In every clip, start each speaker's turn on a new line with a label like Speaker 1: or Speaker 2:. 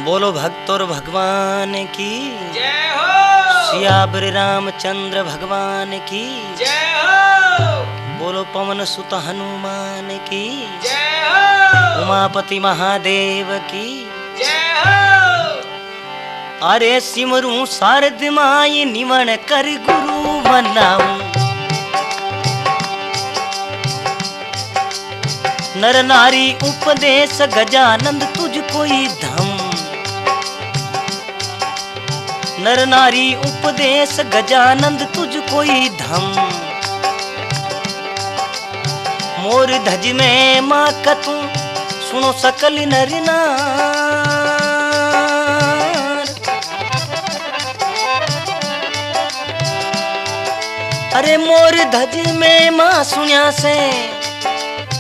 Speaker 1: बोलो भक्त और भगवान की
Speaker 2: जय हो।
Speaker 1: सियावर रामचंद्र भगवान की
Speaker 2: जय हो।
Speaker 1: बोलो पवन सुत हनुमान की
Speaker 2: जय हो।
Speaker 1: उमापति महादेव की
Speaker 2: जय हो।
Speaker 1: अरे सिमरू शारद माई निमन कर गुरु बनाऊं नर नारी उपदेश गजानंद तुझको ही धम नर नारी उपदेश गजानंद तुझको ही धम मोर धज में माँ कतू सुनो सकल नर नार अरे मोर धज में माँ सुनिया से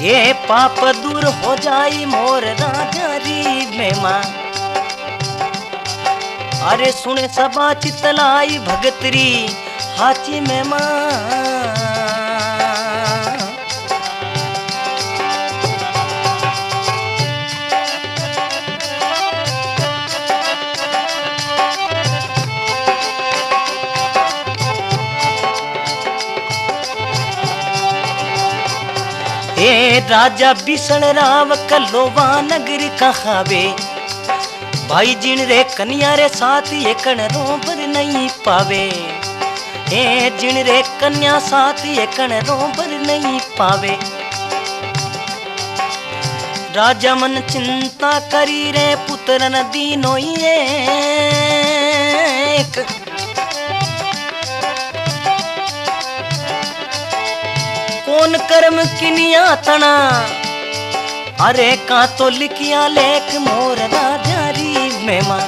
Speaker 1: ये पाप दूर हो जाई मोर राजा री में माँ अरे सुने सबा चितलाई भगतरी हाची में माँ ए राजा बिसण राव कलोवा नगर कहावे भाई जिन रे कन्या रे साथ एकण रोबर नहीं पावे ए जिन रे कन्या साथ एकण रोबर नहीं पावे राजा मन चिंता करी रे पुत्र न दीनो एक कौन कर्म किनिया तना अरे का तो लिखिया लेख मोर राजा री में माँ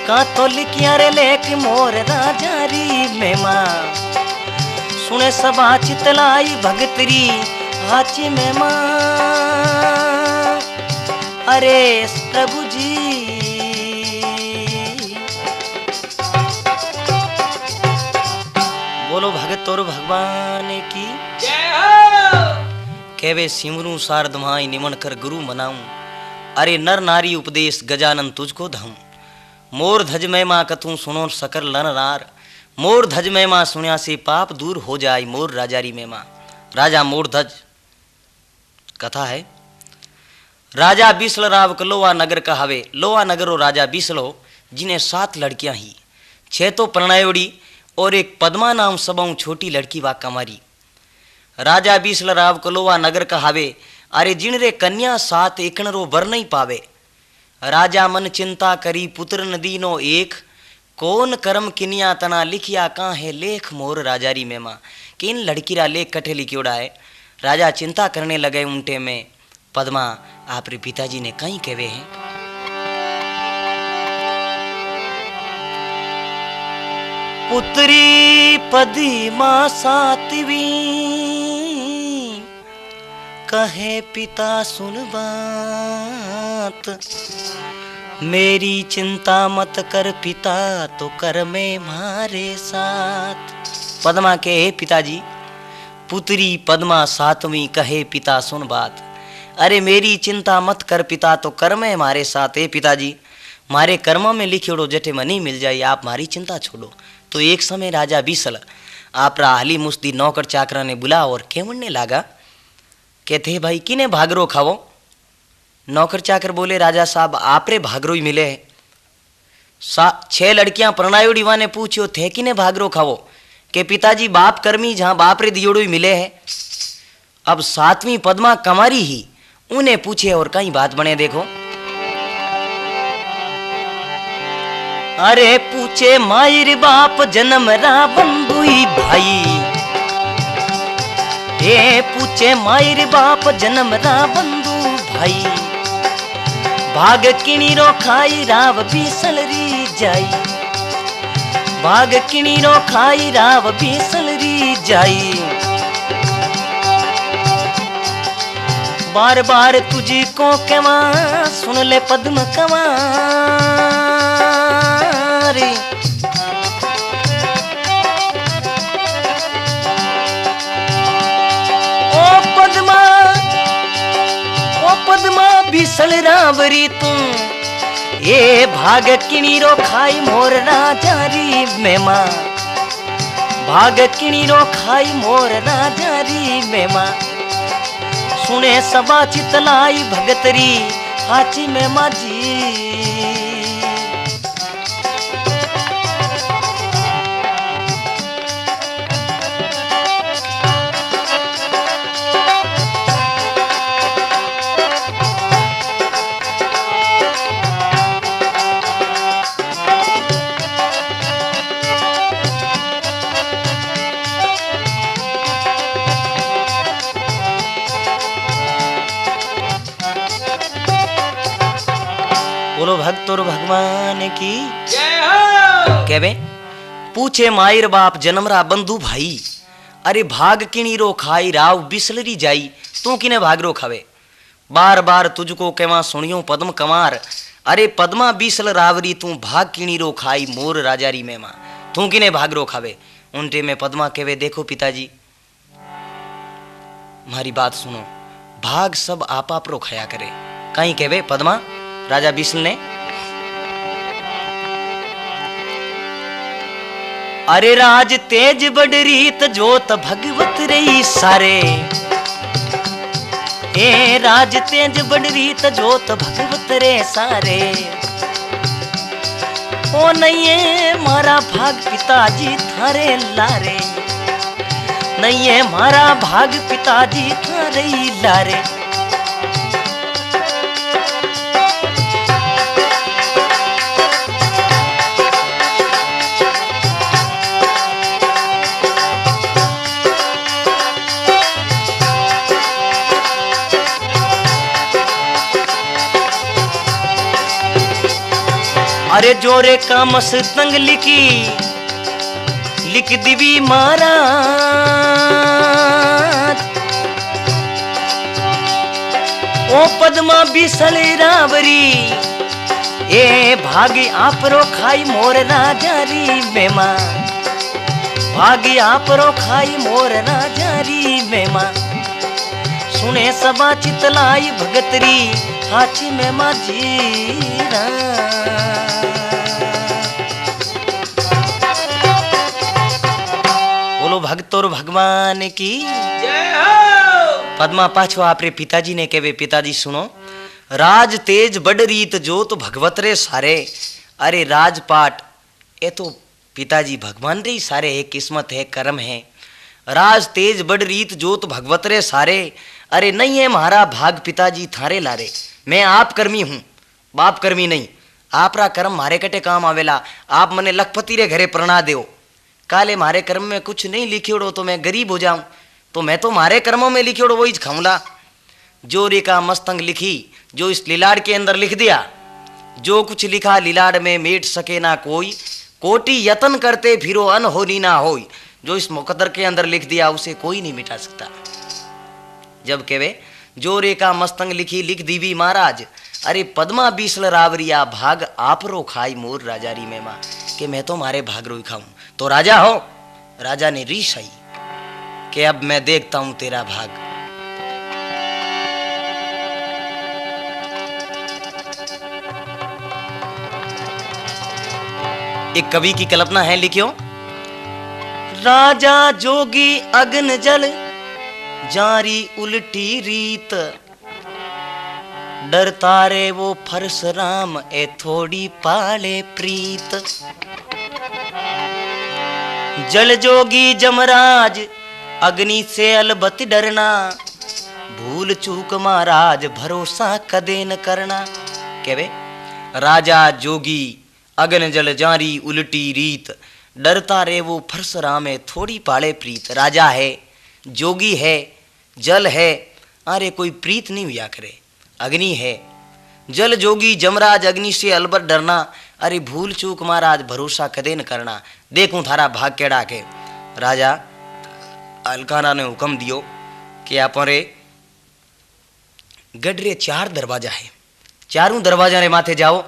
Speaker 1: का तो लिखिया रे लेख मोर राजा री में माँ सुने सबा चितलाई भगतरी हाची में माँ अरे प्रभु जी बोलो भगत और भगवान की
Speaker 2: जय हो।
Speaker 1: केवे सिमरू शारद माई निमन कर गुरु मनाऊं अरे नर नारी उपदेश गजानन तुझको धम मोर धज में माँ कथूं सुनो सकल नर नार मोर धज में माँ सुनिया से पाप दूर हो जाए मोर राजारी में माँ राजा मोर धज कथा है राजा बिसल राव को लोहा नगर कहावे लोहा नगरो राजा बिसलो जिन्हें 7 लड़कियां ही 6 तो प्रणयोड़ी और एक पद्मा नाम सबों छोटी लड़की वा कमारी राजा बिसल राव कलोवा नगर कहावे अरे जिन रे कन्या 7 एकणरो वर नहीं पावे राजा मन चिंता करी पुत्र नदीनो एक कौन कर्म किनिया तना लिखिया कहाँ है लेख मोर राजारी में माँ कि इन लड़कीरा लेख कठे लिखियोड़ा है राजा चिंता करने लगे उनटे में पद्मा आप रे पिताजी ने कहीं कहवे हैं पुत्री पद्मा सातवी कहे पिता सुन बात मेरी चिंता मत कर पिता तो कर में मारे साथ पद्मा के पिताजी पुत्री पद्मा सातवीं कहे पिता सुन बात अरे मेरी चिंता मत कर पिता तो कर में मारे साथ है पिताजी मारे कर्म में लिखियोड़ो जटे मनी मिल जाए आप मारी चिंता छोड़ो तो एक समय राजा बिसल आप हाली मुस्ती नौकर चाकरा ने बुला और केवड़ने लागा कहते भाई किने भागरो खावो नौकर चाकर बोले राजा साहब आपरे भागरो ही मिले है 6 लड़कियां प्रणयोड़ी ने पूछो थे किने भागरो खावो के पिताजी बाप कर्मी जहां बाप रे दियोड़ो ही मिले है अब 7वीं पद्मा कमारी ही उन्हें पूछे और कहीं बात बने देखो अरे पूछे मायर बाप जन्म रावण दुई भाई ए पूछे मायर बाप जन्म रावण दू भाई भाग किणीरो खाई राव बीसल री जाई भाग किणीरो खाई राव बीसल री जाई बार बार तुझी को कवा सुन ले पद्म कवा रे ओ पद्मा बीसल रावरी तू ए भाग किणीरो खाई मोर राजारी मेमा, भाग किणीरो खाई मोर राजारी मेमा, सुने सबा चितलाई भगतरी हाची मेमा जी। बोलो भक्त और भगवान की
Speaker 2: जय हो।
Speaker 1: कहवे पूछे मायर बाप जन्मरा बंधु भाई, अरे भाग किणी रो खाई राव बिसलरी जाई, तू किने भाग रो खावे। बार बार तुझको केवा सुनियो पद्म कमार, अरे पद्मा बिसल रावरी तू भाग किणी रो खाई मोर राजारी में मां, तू किने भाग रो खावे। उनटे में पद्मा कहवे देखो पिताजी मारी बात सुनो, भाग सब आप रो खाया करे। कहीं कहवे पद्मा राजा बिसल ने, अरे राज तेज बड़ रीत जोत भगवत रही सारे, ए राज तेज बड़ रीत जोत भगवत रे सारे, ओ नहीं है मारा भाग पिताजी थारे लारे, नहीं है मारा भाग पिताजी थारे लारे। अरे जोरे का मस्तंग लिखी लिख दिवी मारा, ओ पद्मा बिसल रावरी, ए भागी आपरो खाई मोर राजारी मेमा, भागी आपरो खाई मोर राजारी मेमा, सुने सबा चितलाई भगतरी हाची मेमा जीरा। बोलो भक्त और भगवान की
Speaker 2: जय हो।
Speaker 1: पद्मा पाछो आपरे पिताजी ने कहवे पिताजी सुनो, राज तेज बड़ रीत जो तो भगवत रे सारे, अरे राजपाट ये तो पिताजी भगवान रे सारे है, किस्मत है कर्म है। राज तेज बड़ रीत जो तो भगवत रे सारे, अरे नहीं है मारा भाग पिताजी थारे लारे। मैं आप कर्मी हूँ बाप कर्मी नहीं, आपरा कर्म मारे कटे काम आवेला। आप मने लखपति रे घरे प्रणा देओ, काले मारे कर्म में कुछ नहीं लिखियोड़ो तो मैं गरीब हो जाऊं, तो मैं तो मारे कर्मों में लिखियोड़ो वही खाऊंला। जो रेखा मस्तंग लिखी जो इस लीलाड़ के अंदर लिख दिया, जो कुछ लिखा लीलाड़ में मेट सके ना कोई, कोटि यतन करते फिरो अनहोनी ना होई। जो इस मुकद्दर के अंदर लिख दिया उसे कोई नहीं मिटा सकता। जब कहवे जो रेखा मस्तंग लिखी लिख दीवी महाराज, अरे पद्मा बीसल रावरिया भाग आप रो खाई मोर राजारी में मां, कि मैं तो मारे भाग रो खाऊं। तो राजा हो, राजा ने रीस आई कि अब मैं देखता हूं तेरा भाग। एक कवि की कल्पना है, लिखियो। राजा जोगी अग्न जल जारी उल्टी रीत, डरता रे वो परशुराम ए थोड़ी पाले प्रीत। जल जोगी जमराज अग्नि से अलबत डरना, भूल चूक महाराज भरोसा कदे न करना। कहवे राजा जोगी अग्न जल जारी उल्टी रीत, डरता रे वो परशुराम है थोड़ी पाले प्रीत। राजा है, जोगी है, जल है, अरे कोई प्रीत नहीं हुआ करे। अग्नि है, जल जोगी जमराज अग्नि से अलबत डरना, अरे भूल चूक महाराज भरोसा कदे न करना। देखूं थारा भाग केड़ा के। राजा अलकाना ने हुक्म दियो कि आपरे गडरे 4 दरवाजा है, चारों दरवाजा रे माथे जाओ।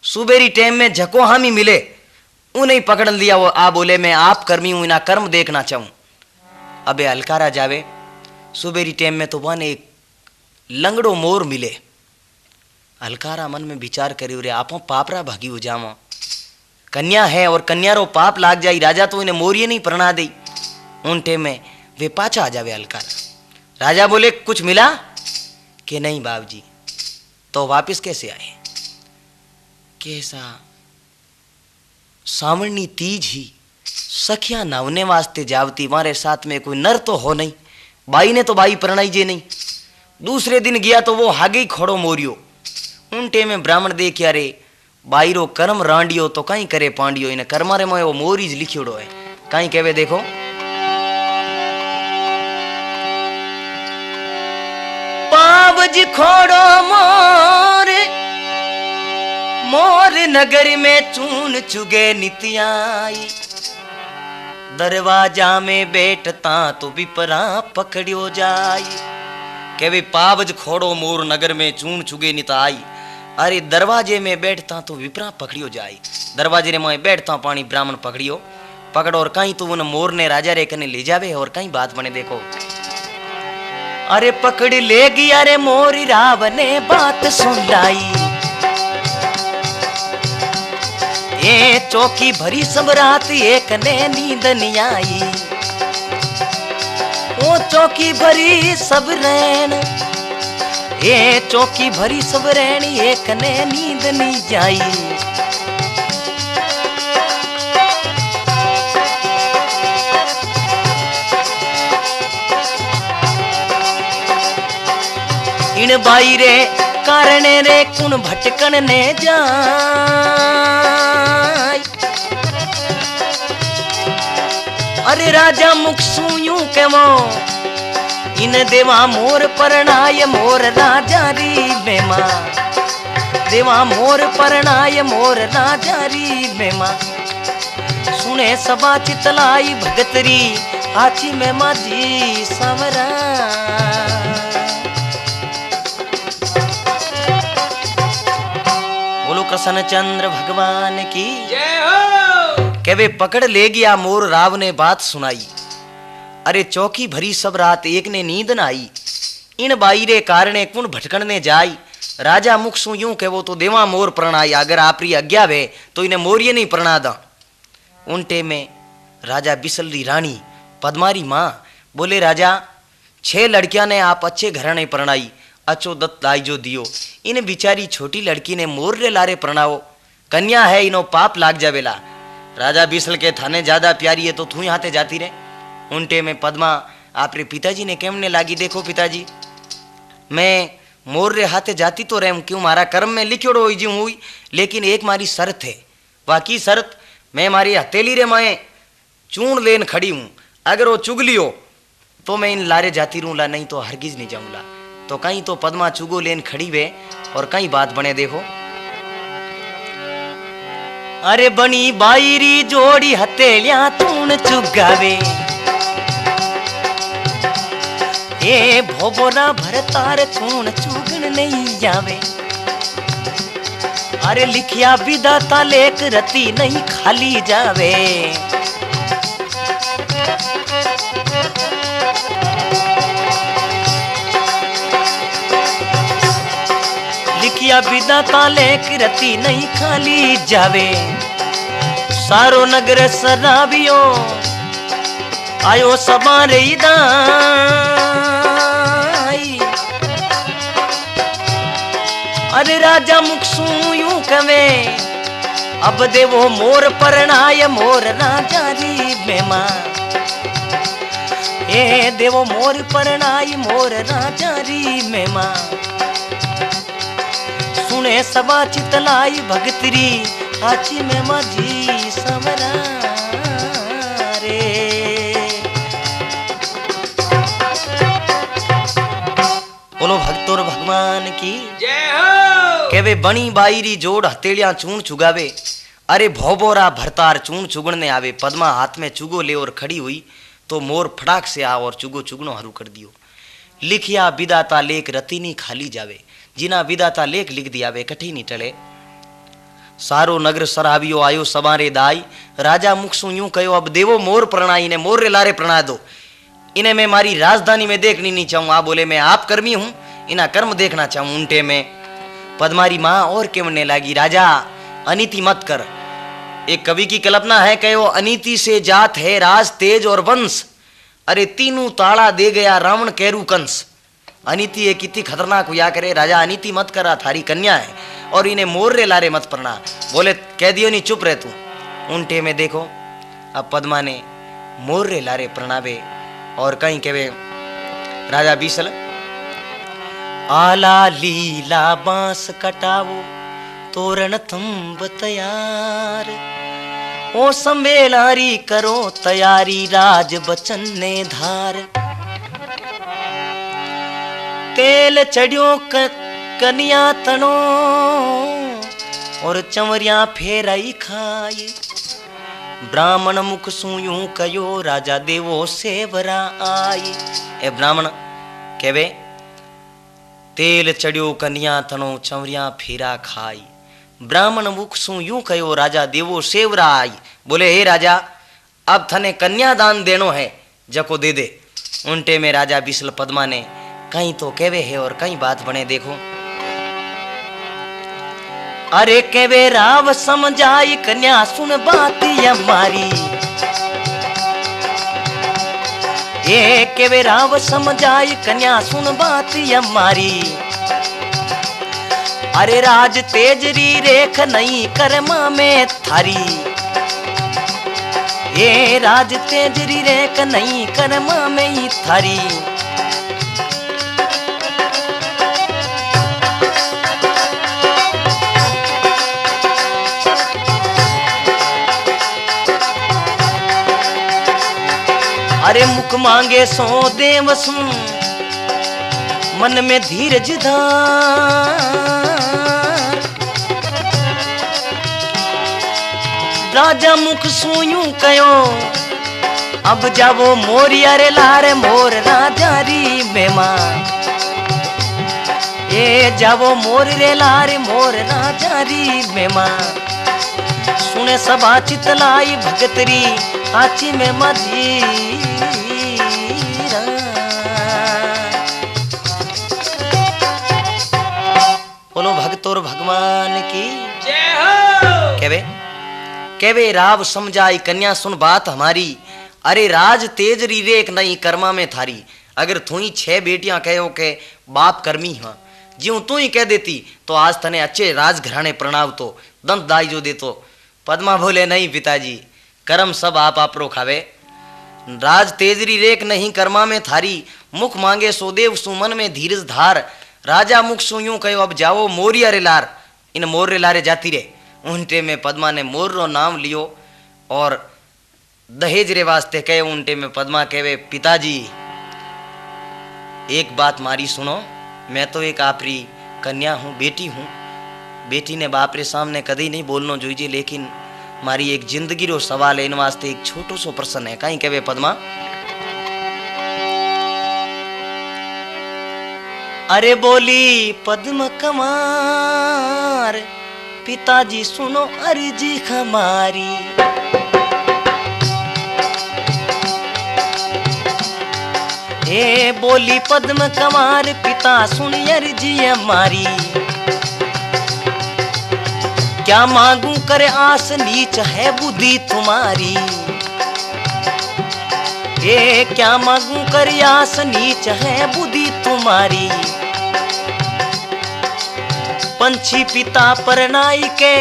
Speaker 1: सुबेरी टाइम में झको हामी मिले उन्हें पकड़ लिया। वो आ बोले मैं आप कर्मी हूं, इना कर्म देखना चाहूं। अबे अलकारा जावे सुबेरी टाइम में तो वन एक लंगड़ो मोर मिले। हलकारा मन में विचार करियो रे आपो पापरा भागी हो जावा, कन्या है और कन्या रो पाप लाग जाई, राजा तो इन्हें मोरिये नहीं प्रणा दई। उनटे में वे पाचा आ जावे हलकारा। राजा बोले कुछ मिला कि नहीं बाप जी, तो वापिस कैसे आए? कैसा सावणी तीज ही सखिया नावने वास्ते जावती, मारे साथ में कोई नर तो हो नहीं, बाई ने तो बाई प्रणाई जे नहीं। दूसरे दिन गया तो वो हागे खड़ो मोरियो। उनटे में ब्राह्मण देखिया रे बाई रो कर्म रांडियो तो कहीं करे पांडियो, इन कर्मारे में वो मोरीज लिखियोड़ो है। कहीं कहवे देखो, पावज खोड़ो मोर मोर नगर में चून चुगे नित्याई, दरवाजा में बैठता तो विपरा पकड़ियो जाई। के वे पावज खोड़ो मोर नगर में चून चुगे निताई, अरे दरवाजे में बैठता तो विपरा पकड़ियो जाई। दरवाजे में बैठता पानी ब्राह्मण पकड़ियो पकड़, और कहीं तो उन मोर ने राजा रे कने ले जावे। और कहीं बात बने देखो, अरे पकड़ ले गया रे मोरी राव ने बात सुन लाई, ये चौकी भरी सब रात एक ने नींद नहीं आई। वो चौकी भरी सब रैन, ये चौकी भरी सब रैन एक ने नींद नहीं जाई। इन बाई रे कारण रे कुन भटकन ने जाय, अरे राजा मुख सुयूं के वो इन देवा मोर परणाय मोर राजा री बेमा, देवा मोर परणाय मोर राजा री बेमा। सुने सभा चितलाई भगतरी आची में माझी सवरा, बोलो कृष्ण चंद्र भगवान की
Speaker 2: जय हो।
Speaker 1: के वे पकड़ ले गया मोर राव ने बात सुनाई, अरे चौकी भरी सब रात एक ने नींद न आई। इन बाई रे कारणे कुण भटकण ने जाई, राजा मुख सु यूं के वो तो देवा मोर प्रणाई, अगर आपरी आज्ञा वे तो इन्हें मोरिये नहीं प्रणादा। उनटे में राजा बिसलरी रानी पद्मारी माँ बोले, राजा 6 लड़कियां ने आप अच्छे घराने प्रणाई, अच्छो दत्त लाई जो दियो, इन बिचारी छोटी लड़की ने मोर रे लारे प्रणाओ, कन्या है इनो पाप लाग जावेला। राजा बिसल के थाने ज्यादा प्यारी है तो तू यहाँ ते जाती रहे। उनटे में पद्मा आपरे पिताजी ने केमने लागी, देखो पिताजी मैं मोर रे हाथे जाती तो रहे क्यों, मारा कर्म में लिखियोड़ो हुई जी हुई, लेकिन एक मारी शर्त है, बाकी शर्त मैं मारी हथेली रे मैं चूर्ण लेन खड़ी हूँ, अगर वो चुग लियो तो मैं इन लारे जाती रहूँला, नहीं तो हरगिज नहीं जाऊँला। तो कहीं तो पद्मा चुगो लेन खड़ी वे, और कहीं बात बने देखो, अरे बनी बाईरी जोड़ी हथेलियां तून चुगावे, ए भोबोरा भरतार चून चुगन नहीं जावे। अरे लिखिया विदाता लेक रती नहीं खाली जावे, लिखिया विदाता लेक रती नहीं खाली जावे। सारो नगर सराबियो आयो सबारे दाई, अरे राजा मुख सु यूं कवे, अब देवो मोर परणाय मोर राजा री बेमा, ए देवो मोर परणाय मोर राजा री मेमा। सुने सभा चितलाई भगतरी आची में माझी समरा रे। बोलो भक्तोर भगवान की
Speaker 2: जय हो।
Speaker 1: के वे बनी बाईरी जोड़ हथेलियां चून चुगावे, अरे भोबोरा भरतार चून चुगने आवे। पद्मा हाथ में चुगो ले और खड़ी हुई तो मोर फटाक से आ और चुगो चुगनो हरू कर दियो। लिखिया विदाता लेख रती नहीं खाली जावे, जिना विदाता लेख लिख दिया वे कठी नहीं टले। सारो नगर सराबियो आयो सवारे दाई, राजा मुख सु यूं कहो, अब देवो मोर प्रणाई ने मोर रे लारे प्रणा दो, इन्हें मैं मारी राजधानी में देखनी नहीं चाहूँ। आ बोले मैं आप कर्मी हूँ, इना कर्म देखना चाहूँ। उनटे में पद्मारी माँ और केवने लगी, राजा अनीति मत कर। एक कवि की कल्पना है कि वो अनीति से जात है राज तेज और वंश, अरे तीनों ताड़ा दे गया रावण कैरू कंस। अनीति एक कितनी खतरनाक हुआ करे, राजा अनीति मत करा, थारी कन्या है और इन्हें मोर रे लारे मत पड़ना। बोले कह दियो नहीं, चुप रह तू। उनटे में देखो अब पद्मा ने मोर रे लारे प्रणावे और कहीं कहे राजा बीसल आला लीला बांस कटावो तोरण थंब तैयार, ओ संबेलारी करो तैयारी राज बचन ने धार। तेल चढ़ियो कनिया तनो और चंवरिया फेराई खाई, ब्राह्मण मुख सुयूं कयो राजा देवो सेवरा आई। ए ब्राह्मण कहवे तेल चढ़ियो कन्या तनो चंवरिया फेरा खाई, ब्राह्मण मुख सु यूं कयो राजा देवो सेवरा आई। बोले हे राजा अब थने कन्या दान देनो है, जको दे दे। उनटे में राजा बिसल पद्मा ने कहीं तो कहवे है और कहीं बात बने देखो। अरे कहवे राव समझाई कन्या सुन बात हमारी, ये कहवे राव समझाई कन्या सुन बात हमारी। अरे राज तेजरी रेख नहीं कर्मा में थारी, ये राज तेजरी रेख नहीं कर्मा में ही थारी। अरे मुख मांगे सो देव सुन मन में धीरज धार, राजा मुख सुयूं कयो अब जावो मोरिया रे लारे मोर राजा री मेहमान। ए जावो मोर रे लारे मोर राजा री मेहमान। सुने सभा चितलाई भगतरी आची में माझी। बोलो भगतोर भगवान की
Speaker 2: जय हो।
Speaker 1: केवे राव समझाई कन्या सुन बात हमारी, अरे राज तेज री रेख नहीं कर्मा में थारी। अगर तू ही 6 बेटियां कहो के बाप कर्मी हाँ, ज्यों तू ही कह देती तो आज तने अच्छे राजघराने प्रणाव तो दंत दाई जो दे तो। पद्मा बोले नहीं पिताजी, कर्म सब आप आपरो खावे। राज तेजरी रेख नहीं कर्मा में थारी, मुख मांगे सोदेव सुमन में धीरज धार। राजा मुख सुयूं कहो अब जाओ मोरिया रे लार, इन मोर रे लारे जाती रे। उनटे में पद्मा ने मोर रो नाम लियो और दहेज रे वास्ते कहे। उनटे में पद्मा कहे पिताजी एक बात मारी सुनो, मैं तो एक आपरी कन्या हूँ, बेटी हूँ। बेटी ने बाप रे सामने कदी नहीं बोलनो जोईजे, लेकिन मारी एक जिंदगी रो सवाल है, इन वास्ते एक छोटो सो प्रश्न है। कहीं कहे पद्मा अरे बोली पद्म कमार पिताजी सुनो अर्जी हमारी। ए बोली पद्म कमार पिता सुन अर्जी हमारी। क्या मांगू करे आस नीच है बुद्धि तुम्हारी। ए क्या मांगू करे आस नीच है बुद्धि तुम्हारी। पंछी पिता परनाई के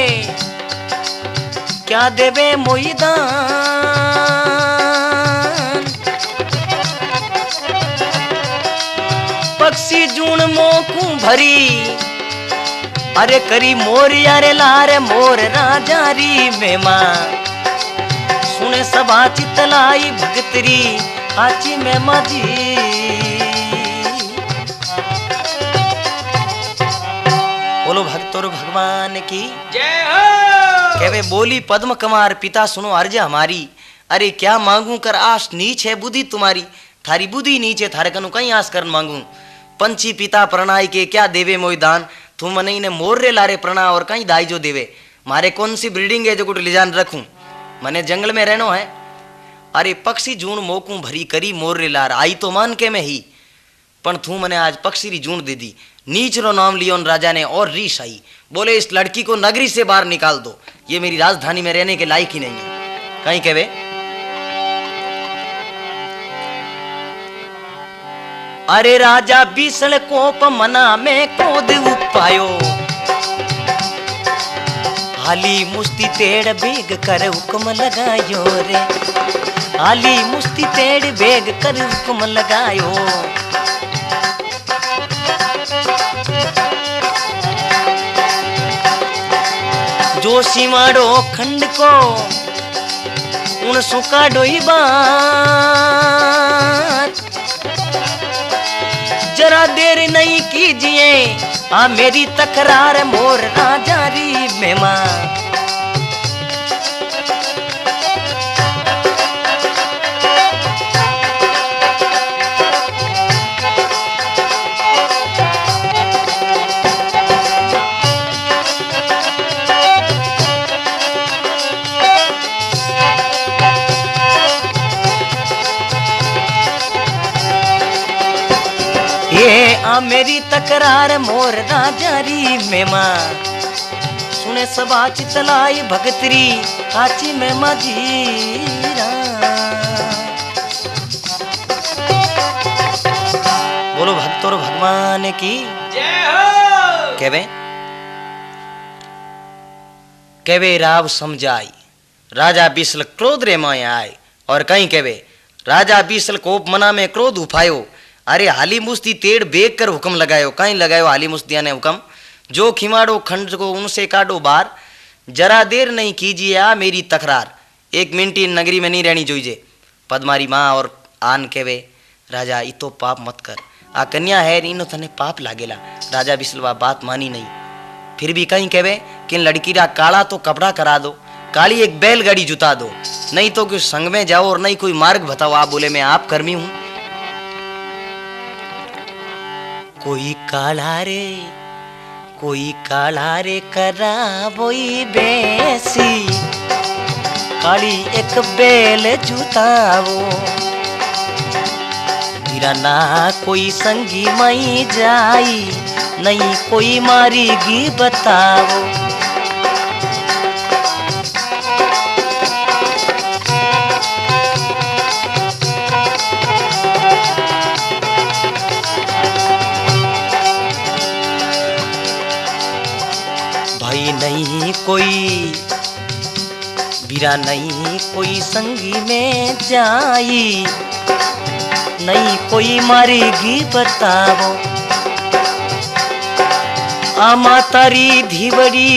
Speaker 1: क्या देवे मोई दान। पक्षी जून मोकू भरी अरे करी मोरिया रे लारे मोर राजा री मेहमान। सुने सभा चितलाई भगतरी आची में माझी। बोलो भक्तोर भगवान की
Speaker 2: जय हो।
Speaker 1: कहवे बोली पद्म कुमार पिता सुनो अर्ज हमारी। अरे क्या मांगू कर आस नीच है बुद्धि तुम्हारी। थारी बुद्धि नीचे थारे कनु कहीं आस कर मांगू। पंछी पिता प्रणाई के क्या देवे मोई दान। तू मने इन्हें मोर रे लारे प्रणा और कहीं दाई जो देवे। मारे कौन सी ब्रीडिंग है जो कुछ ले जान रखूं। मने जंगल में रहनो है। अरे पक्षी जून मोकू भरी करी मोर रे लार आई तो मान के में ही, पण तू मने आज पक्षी री जून दे दी। नीच रो नाम लियो राजा ने और रीस आई। बोले इस लड़की को नगरी से बाहर निकाल दो, ये मेरी राजधानी में रहने के लायक ही नहीं है। कहीं कहवे अरे राजा बीसल कोप मना में क्रोध उपायो, हाली मुस्ती तेड़ बेग कर हुक्म लगायो रे, हाली मुस्ती तेड़ बेग कर हुक्म लगायो। जो सीमाड़ो खंड को उन सुका डोई बात, जरा देर नहीं कीजिए आ मेरी तकरार मोर राजा री मेहमान। ये आ मेरी तकरार मोर राजा री मेमा, सुने सबा चितलाई भगतरी काची में मजीरा। बोलो भक्तों भगवान की
Speaker 2: जय हो।
Speaker 1: केवे राव समझाई, राजा बीसल क्रोध रे माए आए। और कहीं केवे राजा बीसल कोप मना में क्रोध उफायो, अरे हाली मुस्ती तेड़ बेग कर हुक्म लगायो। कहीं लगायो हाली मुस्तिया ने हुक्म, जो खिमाड़ो खंड को उनसे काटो बार, जरा देर नहीं कीजिए आ मेरी तकरार, एक मिनट इन नगरी में नहीं रहनी जोइजे। पद्मारी माँ और आन केवे राजा इतो पाप मत कर, आ कन्या है इनो तने पाप लागेला। राजा बिसलवा बात मानी नहीं, फिर भी कहीं केवे कि लड़की रा काला तो कपड़ा करा दो, काली एक बैलगाड़ी जुता दो, नहीं तो कोई संग में जाओ और नहीं कोई मार्ग बताओ। आप बोले मैं आप कर्मी हूं। कोई काला रे करा बोई बेसी, काली एक बैल जुतावो, तेरा ना कोई संगी मई जाई, नहीं कोई मारीगी बताओ। भाई नहीं कोई बीरा, नहीं कोई संगी में जाई, नहीं कोई मारेगी बताओ। आमा तारी धीवड़ी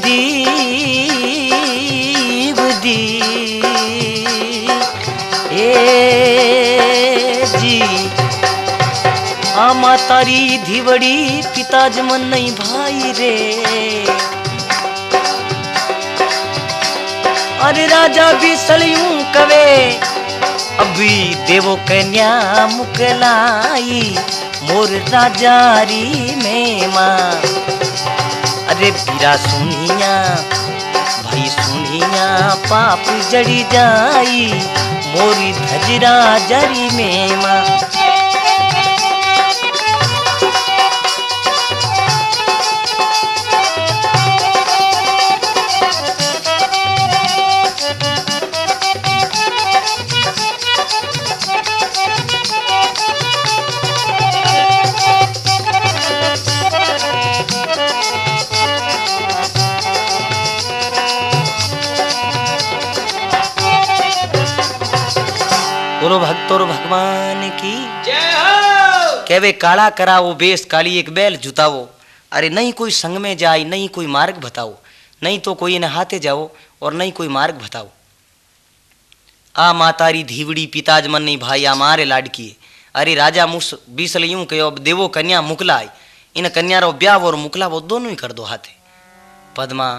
Speaker 1: दीव दी ए जी, आमा तारी धीवड़ी पिता जमन नहीं भाई रे। अरे राजा भी सलियूं कवे अभी देवो कन्या मुकलाई, मोर राजा री में माँ। अरे बीरा सुनिया भाई सुनिया, पाप जड़ी जाई, मोरी धजरा जरी में माँ। बोलो भक्तों भगवान की
Speaker 2: जय हो।
Speaker 1: कहवे काला करावो बेस, काली एक बैल जुतावो, अरे नहीं कोई संग में जाए, नहीं कोई मार्ग बताओ, नहीं तो कोई नहाते जाओ और नहीं कोई मार्ग बताओ। आ मातारी धीवड़ी पिताज मन नहीं भाई आ मारे लाडकी। अरे राजा मुस बीसल यूं कहो देवो कन्या मुकलाई, इन कन्या रो ब्याह और मुकला वो दोनों ही कर दो हाथे। पद्मा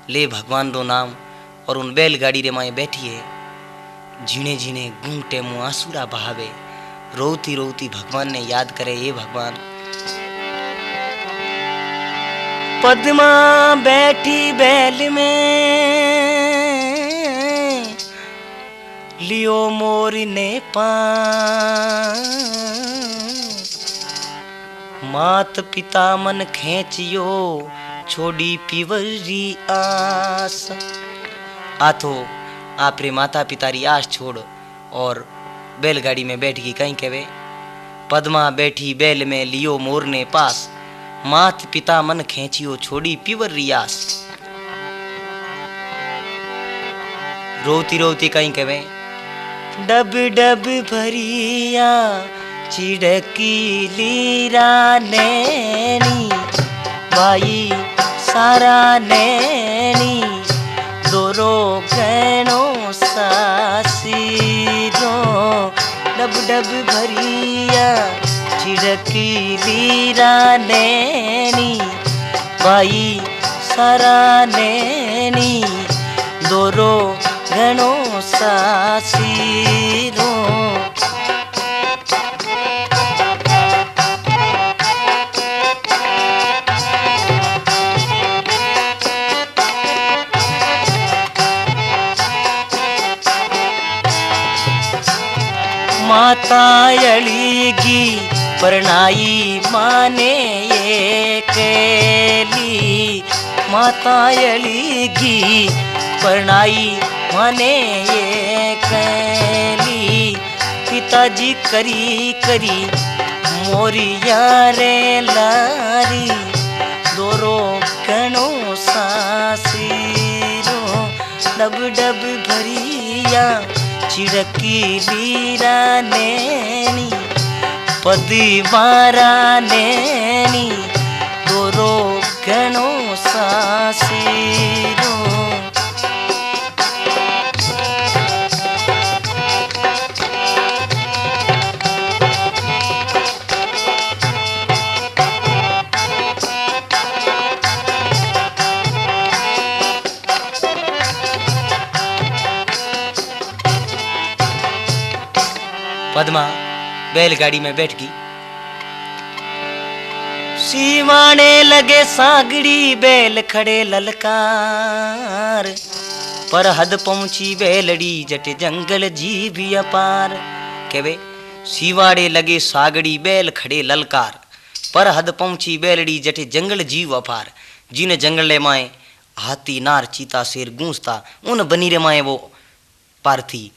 Speaker 1: ले भगवान रो नाम और उन बैलगाड़ी रे माए बैठी है, झीणे झीणे घूंटे मुँह आंसुरा बहावे, रोती रोती भगवान ने याद करे ये भगवान। पद्मा बैठी बैल में लियो मोर ने पान, मात पिता मन खेचियो छोड़ी पीवरी आस। आथो आपरे माता पिता री आस छोड़ और बैलगाड़ी में बैठ गई। कहीं कहवे पद्मा बैठी बैल में लियो मोर ने पास, मात पिता मन खेचियो छोड़ी पीवर रियास। रोती रोती कहीं कहवे डब डब भरिया चिड़की लीरा नैनी, भाई सारा नैनी दोरो गैनो सासीरो। डब डब भरिया चिड़की लीरा नैनी, भाई सारा नैनी दोरो गणो सासीरो। माता अलीगी परनाई माने ये केली, माता अलीगी परनाई माने ये केली। पिताजी करी करी मोरिया रे लारी, दोरो गणो सासीरो। डब डब भरिया चिड़की लीरा नैनी, पदी मारा नैनी दोरो गणो सासीरो। पद्मा बैलगाड़ी में बैठ गई। सीवाने लगे सागड़ी बैल खड़े ललकार, पर हद पहुंची बैलड़ी जट जंगल जीव अपार। कहवे सीवाड़े लगे सागड़ी बैल खड़े ललकार, पर हद पहुंची बैलड़ी जट जंगल जीव अपार। जिन जंगल माए हाथी नार चीता शेर गूंजता, उन बनीरे माए वो पार्थी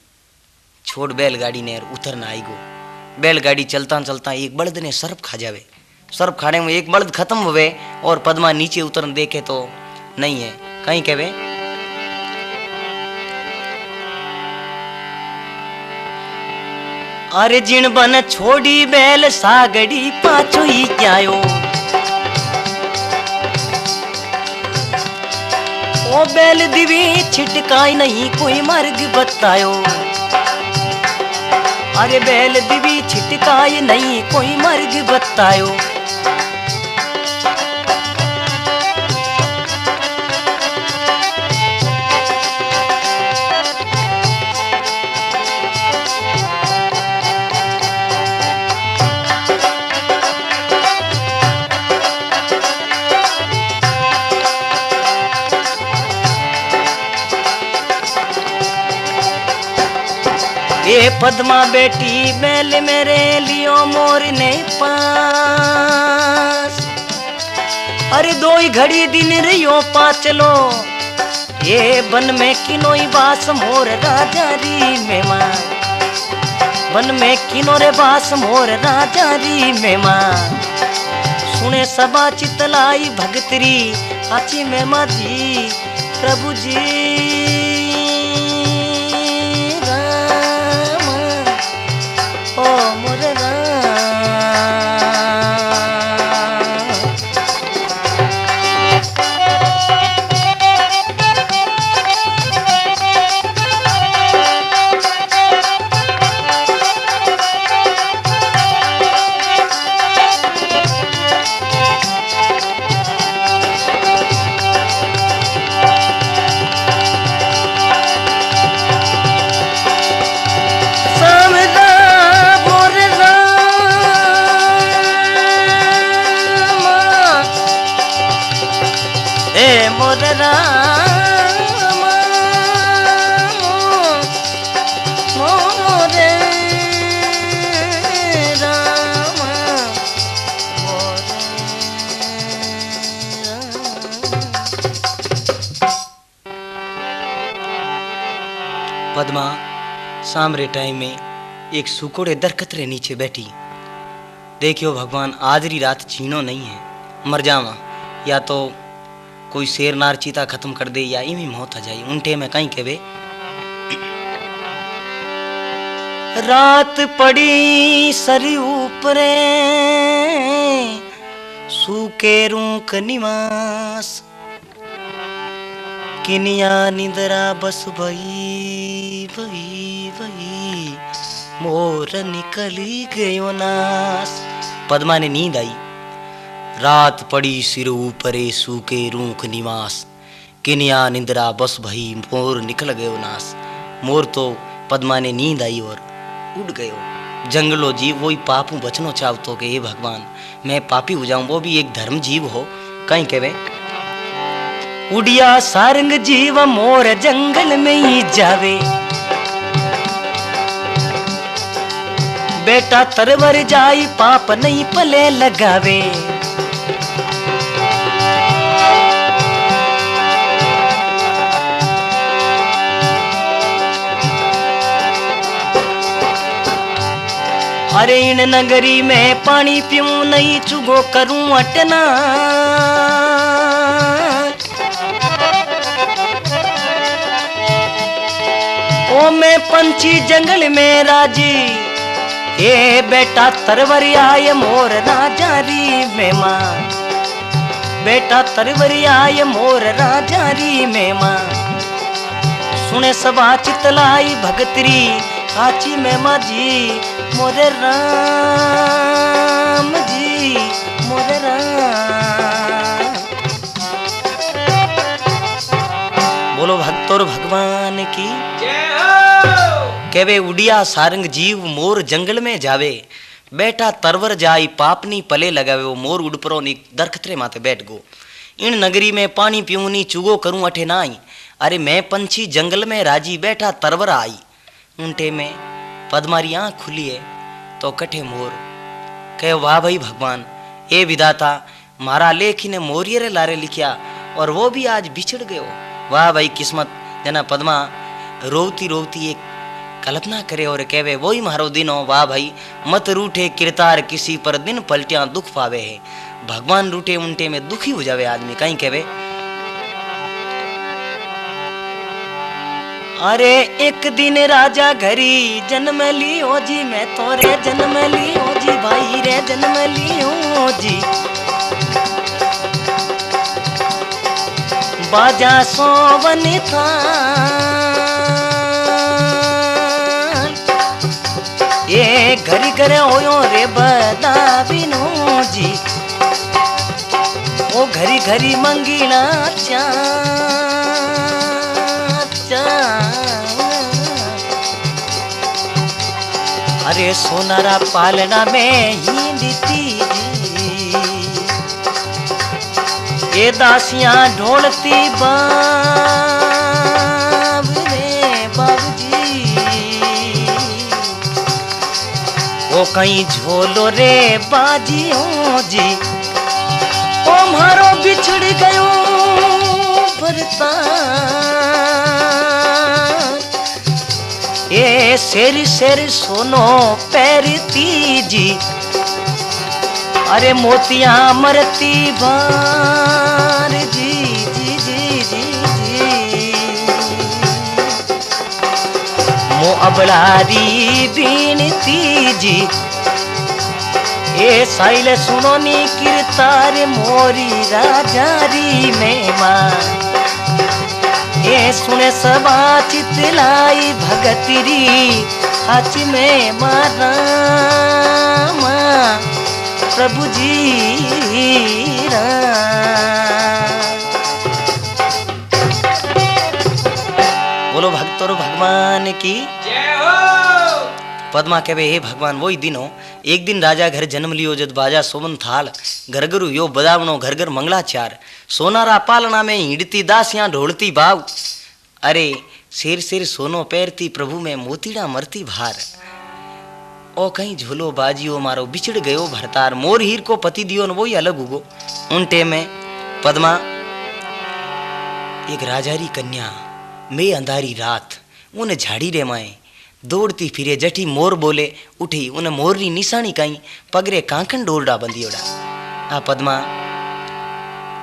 Speaker 1: छोड़ बैलगाड़ी ने उतरना आई गो। बैलगाड़ी चलता चलता एक बल्द ने सर्प खा जावे। सर्प खाने में एक बल्द खत्म हुए और पद्मा नीचे उतरन देखे तो नहीं है। कहीं कहवे अरे जिन बन छोड़ी बैल सागड़ी पाछो ही जायो, ओ बैल दिवी छिटकाई नहीं कोई मार्ग बतायो। अरे बैल दिवी छिटकाई नहीं कोई मार्ग बतायो। ये पद्मा बेटी बैल मेरे लियो मोर ने पास, अरे दो ही घड़ी दिन रियो पाचलो। ये बन में किनोई बास मोर राजा री मेहमान, बन में किनो रे बास मोर राजा री मेहमान। सुने सबा चितलाई भगतरी आची मेमा जी प्रभु जी। ओ मोर मोरे रामा मोरे पद्मा सामरे टाइम में एक सुकोड़े दरखत रे नीचे बैठी। देखियो भगवान आजरी रात जीनो नहीं है, मर जावा, या तो कोई शेर नार चीता खत्म कर दे या इमी मौत आ जाए। उनटे में कहीं कहवे रात पड़ी सरी ऊपरे सूके रूख निवास किनिया निंदरा बस भई भई भई मोर निकली गयो नास। पद्मा ने नींद आई। रात पड़ी सिर ऊपरे सूके रूख निवास किनिया निंदरा बस भई मोर निकल गयो नास। मोर तो पद्मा ने नींद आई और उड़ गयो। जंगलो जीव वही पापू बचनो चाहतो के हे भगवान मैं पापी हो जाऊं, वो भी एक धर्म जीव हो। कहीं कहवे उड़िया सारंग जीव मोर जंगल में ही जावे, बेटा तरवर जाई पाप नहीं पले लगावे। अरे इन नगरी में पानी पीऊं नहीं चुगो करूं अटना, ओ मैं पंछी जंगल में राजी, ए बेटा तरवरिया ये मोर राजा री मेहमान, बेटा तरवरिया ये मोर राजा री मेहमान। सुने सबा चितलाई भगतरी काची में माजी मोरे राम जी मोरे राम। बोलो भक्तों भगवान की
Speaker 2: जय हो।
Speaker 1: केवे उड़िया सारंग जीव मोर जंगल में जावे, बेटा तरवर जाई पापनी पले लगावे। वो मोर उड़ परो नी दरखतरे माथे बैठ गो। इन नगरी में पानी पीऊं नी चुगो करूं अठे नाई, अरे मैं पंछी जंगल में राजी बेटा तरवर आई। उनटे में पद्मारी आँख खुली है तो कठे मोर कहे वाह भाई भगवान ए विधाता मारा लेखी ने मोरियर लारे लिखिया और वो भी आज बिछड़ गयो। वाह भाई किस्मत जना पद्मा रोवती रोवती एक कल्पना करे और कहवे वही मारो दिन हो। वाह भाई मत रूठे किरतार किसी पर दिन पलटिया दुख पावे है। भगवान रूठे उनटे में दुखी हो जावे आदमी। कहीं कहवे अरे एक दिन राजा घरी जन्म लियो जी, मैं तो रे जन्म लियो जी भाई रे जन्म लियो जी। बाजा सोवन था ये घरी घरे होयो रे बदाबिनो जी, ओ घरी घरी मंगीना चा अरे सोनारा पालना में ही दीती जी, ये दासियां ढोलती बाब रे बाबू जी, वो कहीं झोलो रे बाजी हो जी। ओ मारो बिछड़ गयो भरता ये शेर शेर सोनो पैरती जी, अरे मोतियां मरती बार जी जी जी जी जी। मो अबलारी बीनती जी, ये साइल सुनो नी किरतार मोरी राजारी मेहमान। ये सुने सबा चितलाई भगतरी हाच में मारा प्रभु जी बोलो भक्तों भगवान की
Speaker 2: जय हो।
Speaker 1: पद्मा कहवे हे भगवान वही दिन हो। एक दिन राजा घर जन्म लियो जद बाजा सोमन थाल घर घरू यो बदावनो घर घर मंगलाचार। सोनारा पालना में हिड़ती दासियां ढोलती भाव, अरे शेर शेर सोनो पैरती प्रभु में मोतीड़ा मरती भार। ओ कहीं झोलो बाजियो मारो बिछड़ गयो भरतार। मोर हीर को पति दियो न वो ही अलग हुगो। उनटे में पद्मा एक राजारी कन्या में अंधारी रात उन झाड़ी रे माए दौड़ती फिरे जठी मोर बोले उठी उन मोर री निशानी कई पगरे कांकन डोरडा बंदियोड़ा। आ पद्मा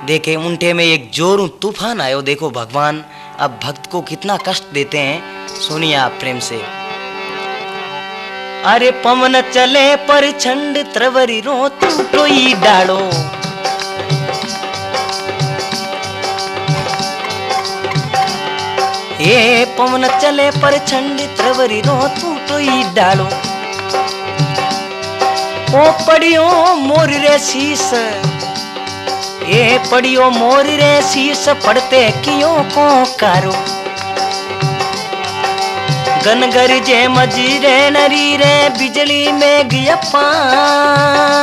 Speaker 1: देखे उनटे में एक जोरू तूफान आयो। देखो भगवान अब भक्त को कितना कष्ट देते हैं, सुनिए आप प्रेम से। अरे पवन चले पर छंड त्रवरी रो टूटोई डालो, ये पवन चले पर छंड त्रवरी रो टूटोई डालो। ओ पड़ियो मोर रे शीस, ये पड़ियो मोर रे शीस पड़ते कियो को कारो। गन गरजे मजीरे नरी रे बिजली में गया पार।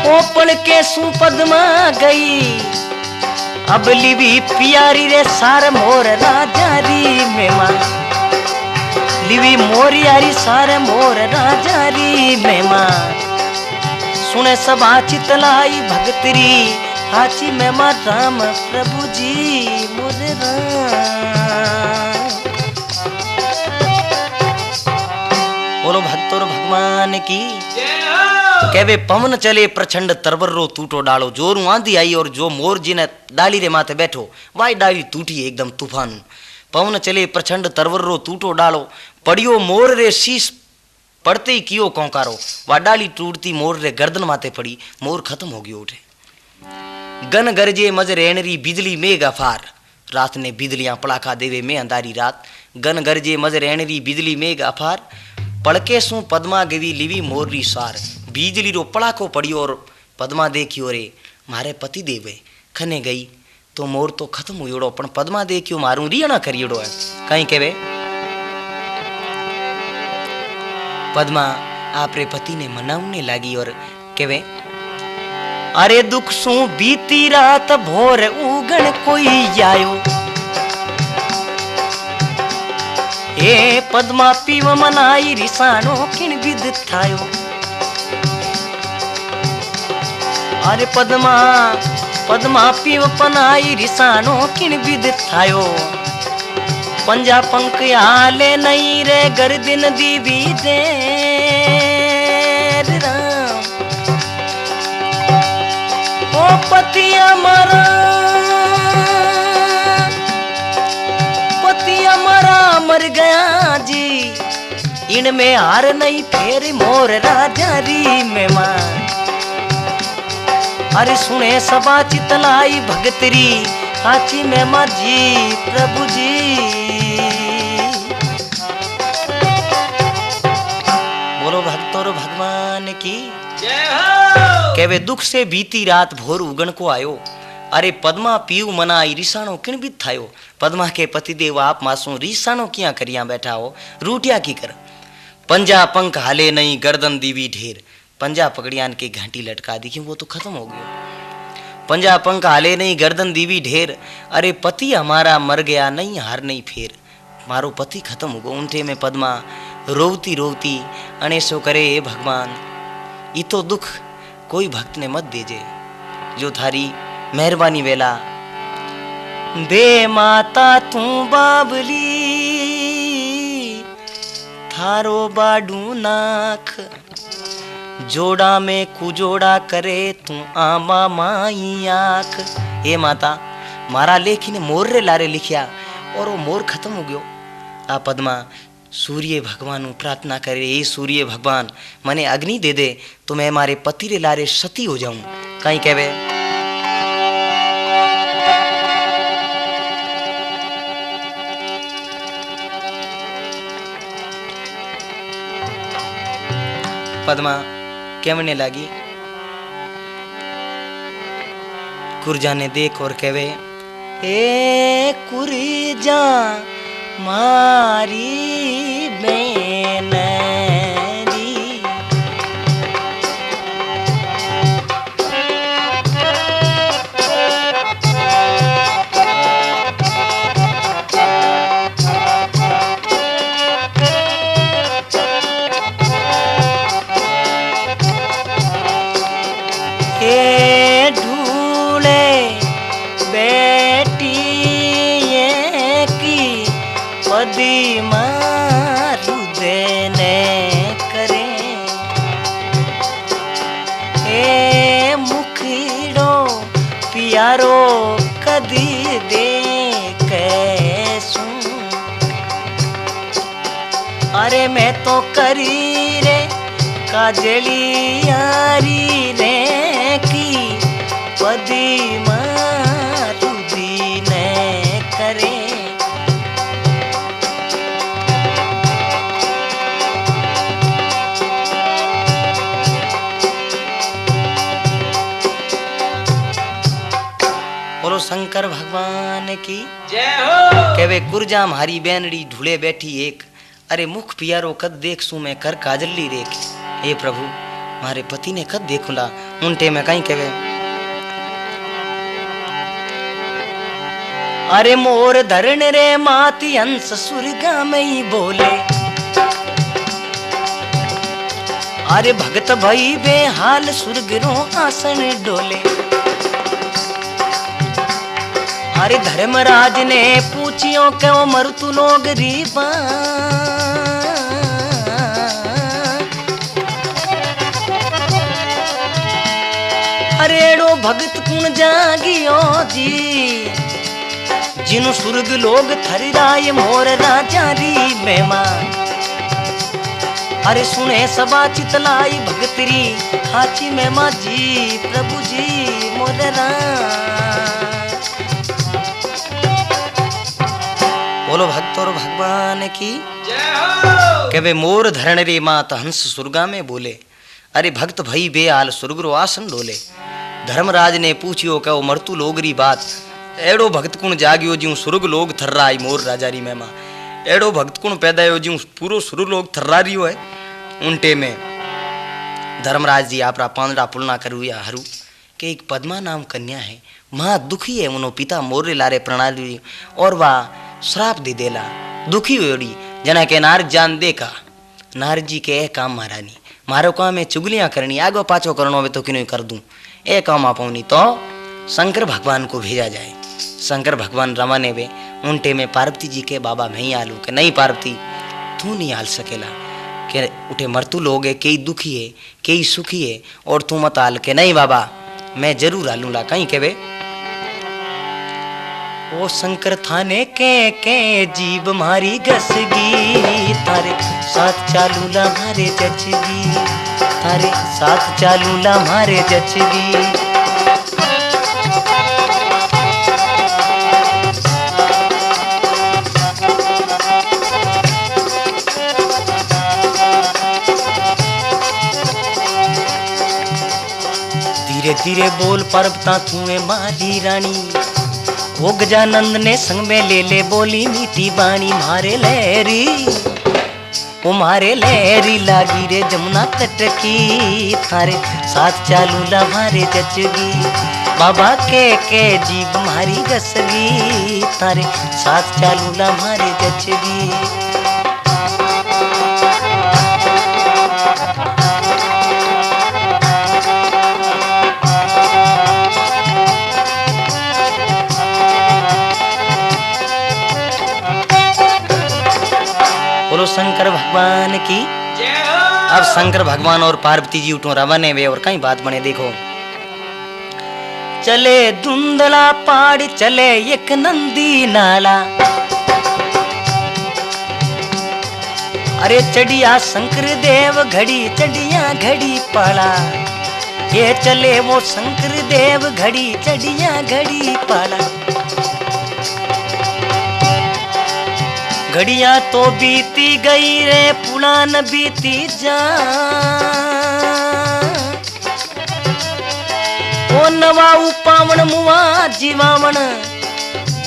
Speaker 1: ओ पल के सू पद्मा गई अब लिवी प्यारी रे सार मोर राजा री मेमा। लिवी मोर यारी सार मोर राजा री मेमा। सुने सब चितलाई भगतरी हाची मेमा राम प्रभु जी मोर राम। बोलो भक्तों भगवान की कहवे पवन चले प्रचंड तरबर्रो टूटो डालो। जोरू आंधी आई और जो मोर जी ने डाली रे माथे बैठो वाई डाली टूटी एकदम तूफान। पवन चले प्रचंड तरबर्रो टूटो डालो, पड़ियो मोर रे शीश पड़ते ही कियो कौकारो। वा डाली टूटती मोर रे गर्दन माथे पड़ी, मोर खत्म हो गयो उठे। गन गरजे मज रेणरी बिजली मेघ अफार। रात ने बिजलियां पड़ाका देवे में अंधारी रात। गन गरजे मज रेणरी बिजली मेघ अफार, पड़के सू पद्मा गवी लिवी मोर री सार। बिजली रो पड़ाको पड़ियो और पद्मा देखियो रे मारे पति देवे खने गई तो मोर तो खत्म हुयोड़ो, पण पद्मा देखियो मारू रियणा करियोड़ो है। कहीं कहवे पद्मा आपरे पति ने मनावने लागी और कहवे अरे दुख सू बीती रात भोर उगण कोई आयो। ए पद्मा पीव मनाई रिसानो किन विद थायो। अरे पद्मा पद्मा पीव पनाई रिसानो किन विद थायो। पंजा पंख आले नहीं रे गर्दिन दीवी दे राम। ओ पति हमारा मर गया जी, इनमें हार नहीं फेर मोर राजा री मेहमान। अरे सुने सबा चितलाई भगतरी हाची मेहमा जी प्रभु जी। बोलो भक्तों भगवान की
Speaker 2: जय हो।
Speaker 1: कहवे दुख से बीती रात भोर उगण को आयो। अरे पद्मा पीव मनाई रिसाणो किण भी थायो। पद्मा के पतिदेव आप मासू रिसाणो किया करिया बैठा हो, रूटिया की कर। पंजा पंख हाले नहीं गर्दन दीवी ढेर। पंजा पकड़ियान के घंटी लटका दी, वो तो खत्म हो गयो। पंजा पंख हाले नहीं गर्दन दीवी ढेर। अरे पति हमारा मर गया नहीं हार नहीं फेर। मारो पति खत्म हो गयो। उनटे में पद्मा रोवती रोवती अणेसो करे हे भगवान ई तो दुख कोई भक्त ने मत देजे, जो थारी मेहरबानी वेला दे माता तू बाबली थारो बाडू नाख। जोड़ा में कुजोड़ा करे तू आमा माई आख। हे माता मारा लेखी ने मोर रे लारे लिखिया और वो मोर खत्म हो गयो। आ पद्मा सूर्य भगवान प्रार्थना करे, ये सूर्य भगवान मने अग्नि दे दे तो मैं मारे पति रे लारे सती हो जाऊं। कहीं कहवे पद्मा कहने लगी कुरजा ने देख और कहवे ए कुरजा मारी बेनरी। मारू देने करे ए मुखड़ो प्यारो कदी दे कैसू अरे मैं तो करी रे काजली यारी रे की पदी मारू दीने करे बोलो शंकर भगवान की
Speaker 2: जय हो।
Speaker 1: कहवे कुरजा मारी बैनड़ी ढूले बैठी एक अरे मुख पियारो कद देख सू मैं कर काजली रेख हे प्रभु मारे पति ने कद देखुला उनटे में कहीं कहवे अरे मोर धरण रे माती हंस सुरगा में ही बोले अरे भगत भई बेहाल सुरगरो आसन डोले अरे धर्मराज ने पूछियो क्यों मरतु लोग रीबा अरे एड़ो भगत कुण जागियो जी जिनु सुर्ग लोग थरिराय मोर राजा री मेमा अरे सुने सबा चितलाई भगतरी हाची मेमा जी प्रभु जी मोर बोलो भक्त और भगवान की
Speaker 2: जय हो।
Speaker 1: कहवे मोर धरण रे मात हंस सुरगा में बोले अरे भक्त भई बेहाल सुरगरो आसन डोले धर्मराज ने पूछियो कहो मरतु लोगरी बात एड़ो भक्त कुण जागियो ज्यूं सुरग लोग थर्राई मोर राजारी महिमा एड़ो भक्त कुण पैदायो ज्यूं पूरो सुरग लोग थर्रारियो है उनटे में धर्मराज जी आपरा पांदड़ा पुलना करुया हरू के एक पद्मा नाम कन्या है महा दुखी है उनो पिता मोरे लारे प्रणाली और वाह श्राप दे देला दुखी होड़ी जना के नारद जान देखा नारद जी के ए काम महारानी मारो काम है चुगलियां करनी आगो पाछो करनो हो तो किनो कर दूं ए काम आपौनी तो शंकर भगवान को भेजा जाए शंकर भगवान रवाने वे उनटे में पार्वती जी के बाबा मैं ही आलू के नहीं पार्वती तू नहीं आल सकेला के उठे मरतू लोग है कई दुखी है कई सुखी है और तू मत आल के नहीं बाबा मैं जरूर आलूला कहीं के वे ओ शंकर थाने के जीव मारी घसगी तारे साथ चालूला मारे जचगी तारे साथ चालूला मारे जचगी धीरे धीरे बोल पर्वता तूने मारी रानी वो गजानंद ने संग में ले बोली मीठी बाणी मारे लहरी वो मारे लहरी लागी रे जमुना तट की थारे साथ चालूला मारे जचगी बाबा के जीव मारी गसगी थारे साथ चालूला मारे जचगी बोलो शंकर भगवान की
Speaker 2: जय हो।
Speaker 1: अब शंकर भगवान और पार्वती जी उठो रवाने वे और कहीं बात बने देखो चले धुंधला पहाड़ चले एक नंदी नाला अरे चढ़िया शंकर देव घड़ी चढ़िया घड़ी पाला ये चले वो शंकर देव घड़ी चढ़िया घड़ी पाला घड़िया तो बीती गई रे पुरान बीती जा ओ नवा पावन मुआ जीवावन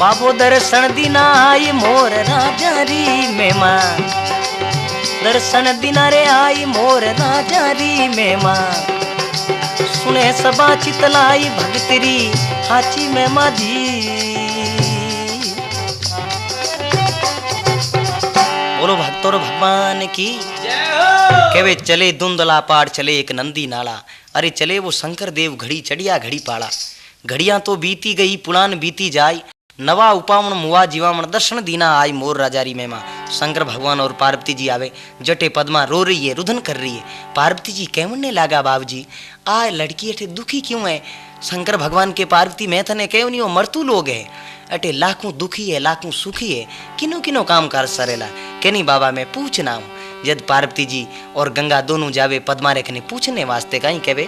Speaker 1: बाबो दर्शन दिना आई मोर राजा री मेमा दर्शन दिना रे आई मोर राजा री मेमा सुने सबा चितलाई भगतरी हाची मेमा जी बोलो भक्तों भगवान की केवे चले धुंधला पहाड़ चले एक नंदी नाला अरे चले वो शंकर देव घड़ी चढ़िया घड़ी पाला घड़ियां तो बीती गई पुरान बीती जाए नवा उपावण मुआ जीवामण दर्शन दीना आई मोर राजारी महिमा। शंकर भगवान और पार्वती जी आवे, जटे पद्मा रो रही है, रुदन कर रही है। पार्वती जी कहने लागा बाबूजी आ लड़की अठे दुखी क्यों है? शंकर भगवान के पार्वती मैं तने कहूँ नहीं, वो मरतू लोग है अटे लाखों दुखी है लाखों सुखी है, किनो किनो काम कर सरेला के नहीं बाबा मैं पूछना हूँ। जद पार्वती जी और गंगा दोनों जावे पद्मा रेखने पूछने वास्ते कहीं कहवे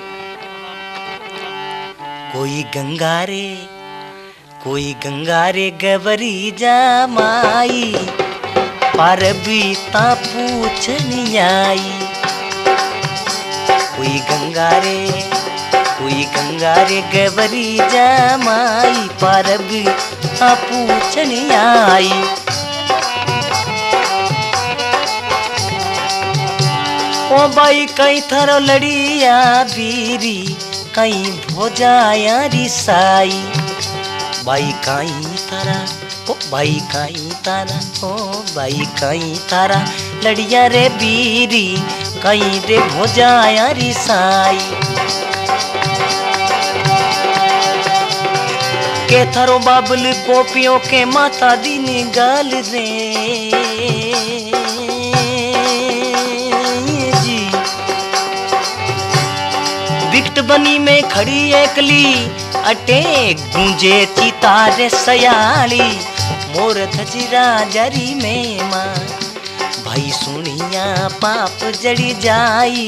Speaker 1: कोई गंगा रे गवरी जा माई पार्वती ता पूछनी आई। कोई गंगा रे गवरी जा माई पार्वती ता पूछनी आई। ओ भाई कई थारो लड़िया बीरी कई भोजाया रिसाई। भाई कई तारा ओ भाई कई तारा लड़िया रे बीरी कई रे भोजाया रिसाई। के थारो बाबल गोपियों के माता दी निगाल रे विकट बनी में खड़ी एकली अटे गूंजे चितारे सयाली मोर धजरा जरी में माँ। भाई सुनिया पाप जड़ी जाई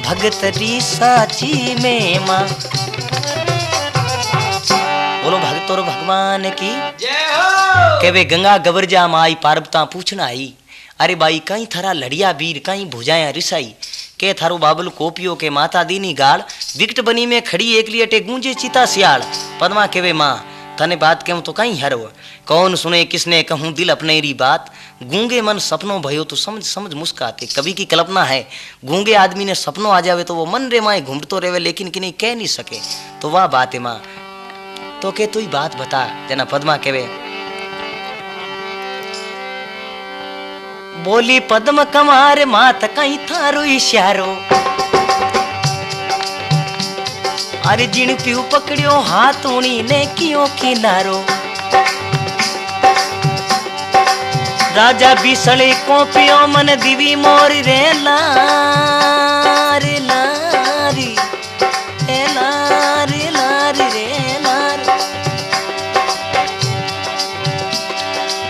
Speaker 1: भगतरी साची में माँ। बोलो भगत और भगवान की
Speaker 2: जय हो।
Speaker 1: के वे गंगा गबरजा माई पार्वता पूछना आई। अरे भाई कहीं थरा लड़िया वीर कहीं भुजाया रिसाई के थारो बाबल कोपियो के माता दीनी गाल विकट बनी में खड़ी एकली अटे गूंजे चिता सियाल। पद्मा केवे माँ तने बात कहूँ तो कहीं हरव कौन सुने किसने कहूँ दिल अपने री बात। गूंगे मन सपनों भयो तो समझ मुस्काते। कवि की कल्पना है गूंगे आदमी ने सपनों आ जावे तो वो मन रे माए घूमतो रेवे लेकिन कि नहीं कह नहीं सके। तो वह बात है माँ तो के तू ही बात बता। जना पद्मा केवे बोली पद्म कमार मात कहीं थारो इशारो। अरे जिन प्यू पकड़ियो हाथ उनी ने कियो किनारो। राजा बिसले कोपियो मन दिवी मोरी रे लारी लारी ए लारी लारी रे लारी।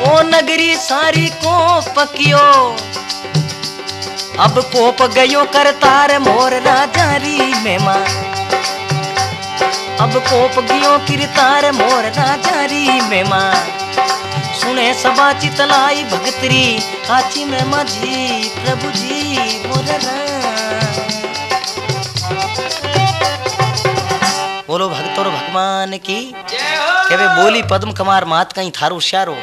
Speaker 1: ओ नगरी सारी को पकियो अब पोप गयो करतार मोर राजारी में माँ। अब पोप गयो किरतार मोर राजारी में माँ। सुने सबा चितलाई भगतरी आची में माझी प्रभु जी मोर बोलो भगत और भगवान की
Speaker 2: जय हो।
Speaker 1: के वे बोली पद्म कमार मात कहीं थारो श्यारो।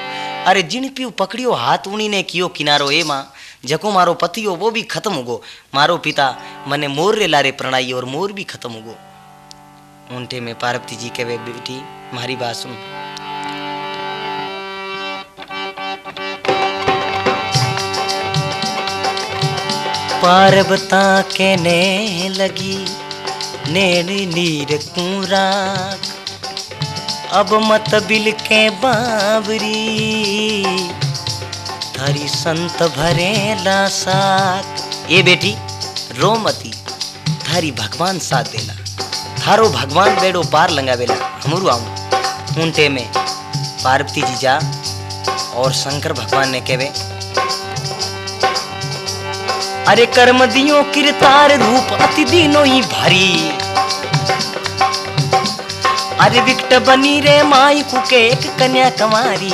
Speaker 1: अरे जिन पियो पकड़ियो हाथ उनी ने कियो किनारो ए माँ। जको मारो पति हो वो भी खत्म होगो। मारो पिता मने मोर रे लारे प्रणाई और मोर भी खत्म होगो। उनटे में पार्वती जी के वे बेटी मारी बात सुन। पार्वता के ने लगी नेड़ी नीर कुराक अब मत बिल के बावरी थारी संत भरे लासाक। ये बेटी रोमती थारी भगवान साथ देला थारो भगवान बेड़ो पार लंगावेला हमरू आऊं। उनटे में पार्वती जी जा और शंकर भगवान ने कहवे अरे कर्म दियो किरतार रूप अति दीनो ही भारी। अरे विकट बनी रे माई कुके एक कन्या कमारी।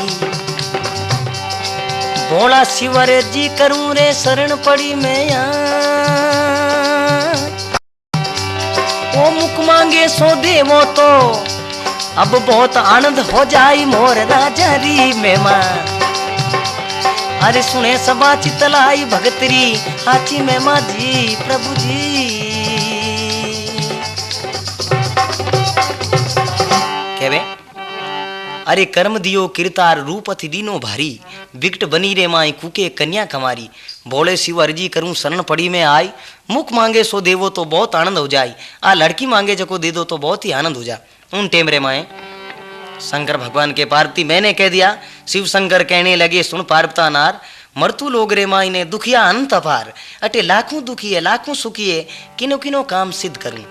Speaker 1: भोला शिवर जी करूं रे शरण पड़ी मैं ओ मुख मांगे सो देवो तो अब बहुत आनंद हो जाई मोर राजारी में माँ। अरे सुने सबा चितलाई भगतरी आची में माझी प्रभु जी कहवे अरे कर्म दियो किरतार रूप अति दीनो भारी। विकट बनी रे माई कुके कन्या कमारी। बोले शिव अर्जी करूं शरण पड़ी में आई। मुख मांगे सो देवो तो बहुत आनंद हो जाए। आ लड़की मांगे जको दे दो तो बहुत ही आनंद हो जा। उन टेम रे माए शंकर भगवान के पार्वती मैंने कह दिया। शिव शंकर कहने लगे सुन पार्वता नार, मरतू लोग रे माई ने दुखिया अंत अपार, अटे लाखों दुखी है लाखों सुखी है, किनो किनो काम सिद्ध करूं।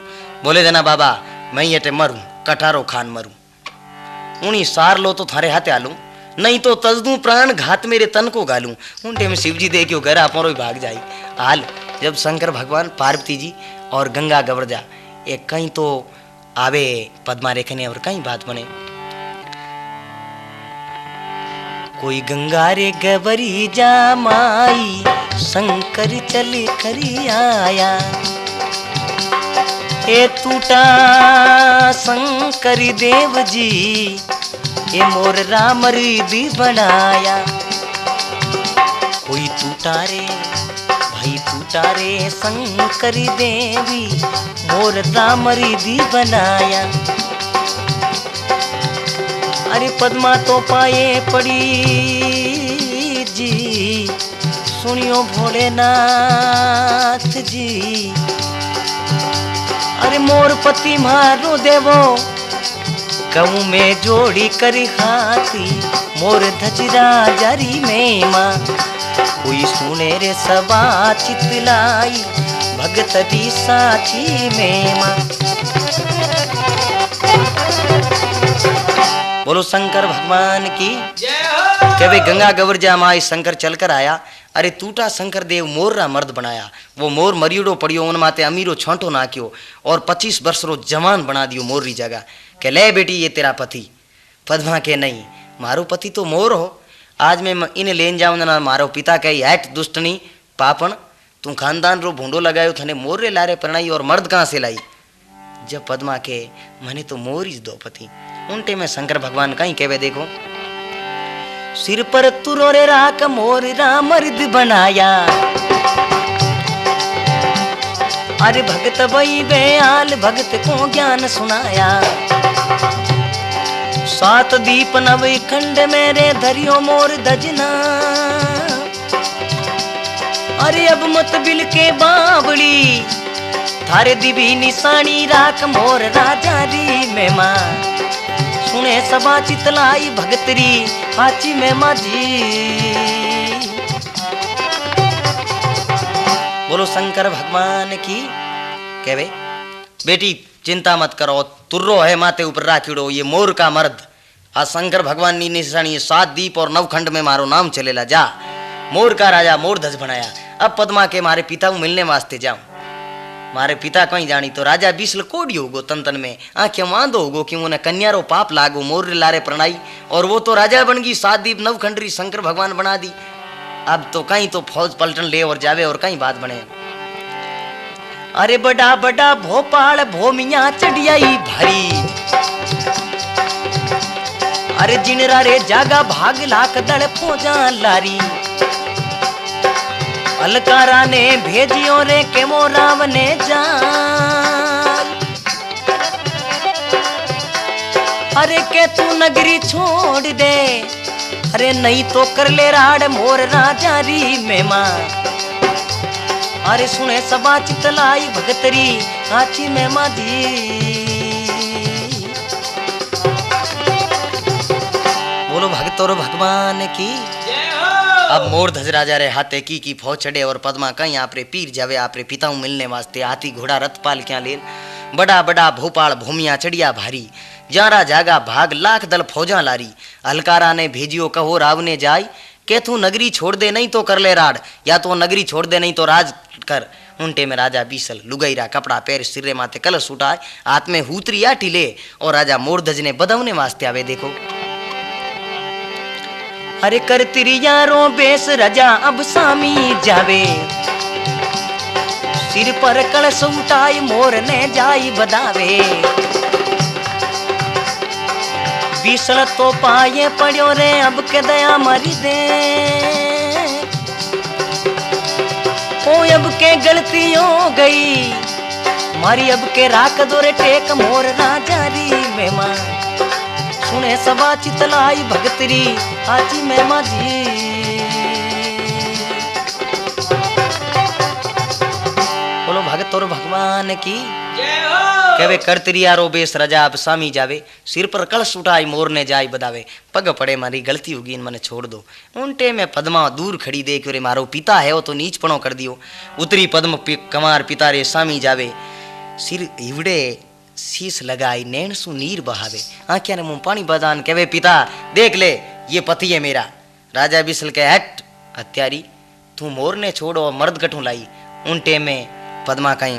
Speaker 1: बोले जना बाबा मैं अटे मरूं, कटारो खान मरूं, उनी सार लो तो थारे हाथे आलूं, नहीं तो तजदू प्राण घात मेरे तन को गालूं। उनटे में शिवजी दे क्यों घर आपरो भाग जाई। हाल जब शंकर भगवान पार्वती जी और गंगा गवर्जा एक कहीं तो आवे पद्मा रेखने और कहीं बात बने। कोई गंगा रे गवरी जा माई, शंकर चल करी आया, ए टूटा शंकर देव जी, ये मोर राम रिधि बनाया। कोई टूटा रे भाई टूटा रे शंकर देवी, मोर राम रिधि बनाया। अरे पद्मा तो पाए पड़ी जी, सुनियो भोलेनाथ जी। अरे मोर पति मारो देवो, कहूँ में जोड़ी करी हाथी, मोर धजरा जारी में माँ। कोई सुने रे सबा चितलाई, भगत दी साची में माँ। बोलो शंकर भगवान की
Speaker 2: जय हो।
Speaker 1: कभी गंगा गवर्जा माई शंकर चलकर आया। अरे टूटा शंकर देव मोर रा मर्द बनाया। वो मोर मरियोड़ो पड़ियो, उन माते अमीरो छोंटो नाक्यो और 25 वर्ष रो जवान बना दियो मोर री जगह। के ले बेटी ये तेरा पति। पद्मा के नहीं, मारो पति तो मोर हो। आज मैं इन्हें लेन जाऊं ना, मारो पिता कही हैट दुष्टनी पापण, तू खानदान रो भूंडो लगायो, थने मोर रे लारे परणाई और मर्द कहाँ से लाई। जब पद्मा के मने तो मोर ही दो पति। उनटे में शंकर भगवान कहीं कहवे देखो, सिर पर तुरो रे राख मोर राम मर्द बनाया। अरे भगत बई बेयाल भगत को ज्ञान सुनाया। 7 दीप नव खंड मेरे धरियो मोर धजना। अरे अब मत बिल के बावली, थारे दिवी निशानी राख मोर राजा री में माँ। सुने सबा चितलाई भगतरी हाची में माझी। बोलो शंकर भगवान की कहवे बेटी चिंता मत करो, तुर्रो है माते ऊपर राखिड़ो, ये मोर का मर्द। आज शंकर भगवान की निशानी 7 दीप और 9 खंड में मारो नाम चलेला। जा मोर का राजा मोर ध्वज बनाया। अब पद्मा के मारे पिता को मिलने वास्ते जाऊं। मारे पिता कहीं जानी तो राजा बीसल कोड़ी होगो, तन तन में आंखें वांदो होगो कि उन्हें कन्या रो पाप लागो, मोर लारे प्रणाई। और वो तो राजा बन गई, 7 दीप 9 खंडरी शंकर भगवान बना दी। अब तो कहीं तो फौज पलटन ले और जावे और कहीं बात बने। अरे बड़ा बड़ा भोपाल भोमिया चढ़ियाई भारी। अरे जिनरा रे जागा भाग लाख दल फौजा लारी। अलकारा ने भेजियो रे के मो राम ने जा। अरे के तू नगरी छोड़ दे, अरे नहीं तो कर ले राड मोर राजा री में माँ। अरे सुने सबा चितलाई भगतरी हाची में माधी। बोलो भगत और भगवान की। अब मोर ध्वज राजा रे हाथे की फौज चढ़े और पद्मा कहीं आपरे पीर जावे आपरे पिता मिलने वास्ते। हाथी घोड़ा रथ पाल क्या ले बड़ा बड़ा भोपाल भूमिया चढ़िया भारी। जारा जागा भाग लाख दल फौजा लारी। अलकारा ने भेजियो कहो राव ने जाय, के तू नगरी छोड़ दे नहीं तो कर ले राड, या तो नगरी छोड़ दे नहीं तो राज कर। उनटे में राजा बीसल लुगैरा कपड़ा पैर सिरे माथे कलश उठाए, हाथ में हूतरी आटी ले और राजा मोरध्वज ने बदवने वास्ते आवे। देखो अरे कर तिरियारो बेस राजा अब सामी जावे। सिर पर कलश उठाई मोर ने जाई बदावे। बीसल तो पाए पड़ो रे अब के दया मरी दे। ओ अब के गलती हो गई मारी, अब के राख दो रे टेक मोर राजा री में माँ। सुने सबा चितलाई भगतरी हाजी में माझी। बोलो भगत और भगवान की
Speaker 2: जय हो
Speaker 1: कहवे करतरियारो बेस रजा अब सामी जावे, सिर पर कलश उठाई मोर ने जाय बदावे, पग पड़े मारी गलती होगी इन मने छोड़ दो। उनटे में पद्मा दूर खड़ी देख रे मारो पिता है वो तो नीचपणो कर दियो। उतरी पद्म कमार पिता रे सामी जावे, सिर इवड़े शीश लगाई नैन सु नीर बहावे, आंखें ने मुंह पानी बदान कहवे पिता देख ले ये पति है मेरा। राजा बिसल के हट हत्यारी तू मोर ने छोड़ो मर्द कठू लाई। उनटे में पद्मा कहीं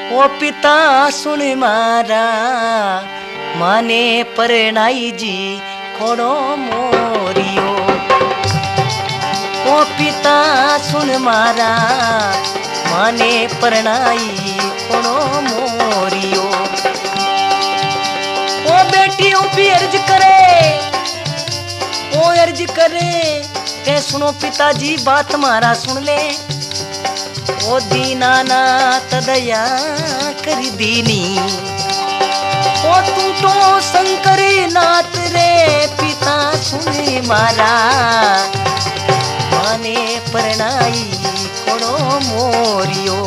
Speaker 1: ओ पिता सुन मारा माने परनाई जी खोड़ो मोरियो, ओ पिता सुन मारा माने परनाई खोड़ो मोरियो। ओ बेटियों भी अर्ज करे, ओ अर्ज करे के सुनो पिताजी बात मारा सुन ले। ओ दीनानाथ दया कर दीनी, ओ तू तो शंकर नाथ रे पिता सुने मारा माने परनाई खोड़ो मोरियो।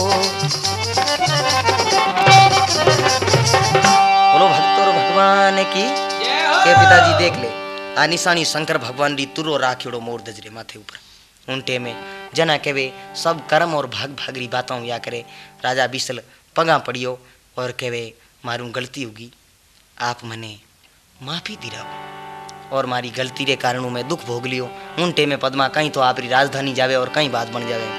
Speaker 1: बोलो भक्त और भगवान की
Speaker 2: जय हो
Speaker 1: के पिताजी देख ले आ निशानी शंकर भगवान री तुरो राखियोड़ो मोर दजरे माथे ऊपर। उनटे में जना कहवे सब कर्म और भाग भागरी बातों या करे। राजा बिसल पगा पड़ियो और कहवे मारू गलती होगी आप मने माफी दिलाओ और मारी गलती रे कारण मैं दुख भोग लियो। उनटे में पद्मा कहीं तो आपरी राजधानी जावे और कहीं बात बन जावे।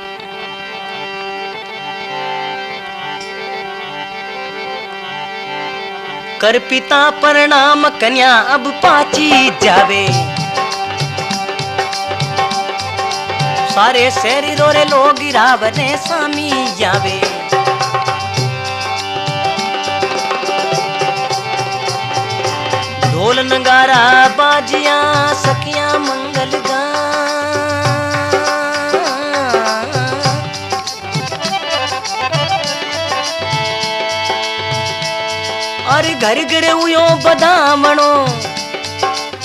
Speaker 1: कर पिता प्रणाम कन्या अब पाची जावे, सारे शहरी रोरे लोग रावने सामी जावे। ढोल नगारा बाजिया सखिया मंगल गा, अरे घर घर उयो बदामणो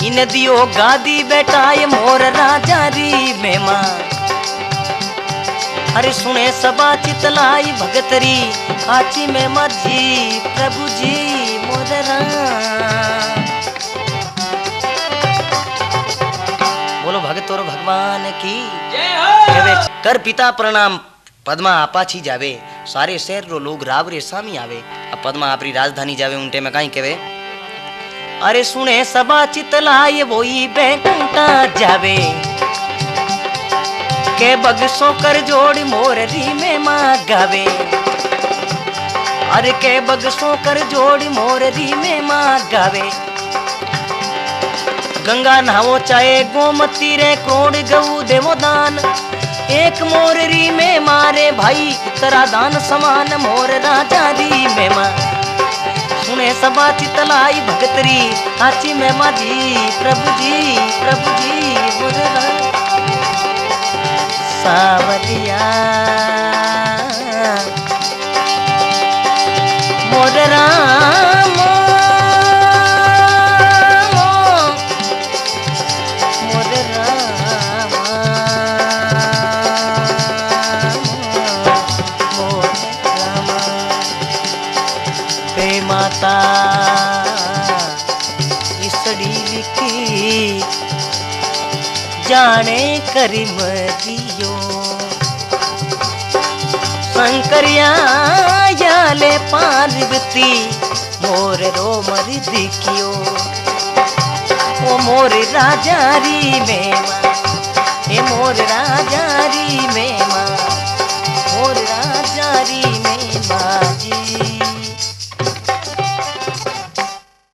Speaker 1: इन दियो गादी बैठाए मोर राजा री मेमा। अरे सुने सबा चितलाई भगतरी आची में मर्जी प्रभु जी मोदरा। बोलो भगत और भगवान की
Speaker 2: जय हो
Speaker 1: कर पिता प्रणाम पद्मा आपाछी जावे, सारे शहर रो लोग रावरे सामी आवे। अब पद्मा आपरी राजधानी जावे। उनटे में कहीं कहवे अरे सुने सबा चितलाए वही बैंकुंठा जावे, के बगसों कर जोड़ मोर री में माँ गावे। अरे के बगसों कर जोड़ मोर री में माँ गावे। गंगा नहावो चाहे गोमती रे करोड़ गऊ देवो दान, एक मोर री में मारे भाई इतरा दान समान मोर राजा री में माँ। सुने सबा चितलाई भगतरी आची में माँ जी प्रभु जी मुरला सावरिया मोर राम मोर राम मोर राम पे माता इसड़ी लिखी जाने करीम दियो। शंकरिया याले पार्वती मोर रो मर दिखियो। ओ मोर राजारी में माँ, ए मोर राजारी में माँ, मोर राजारी में माँ जी।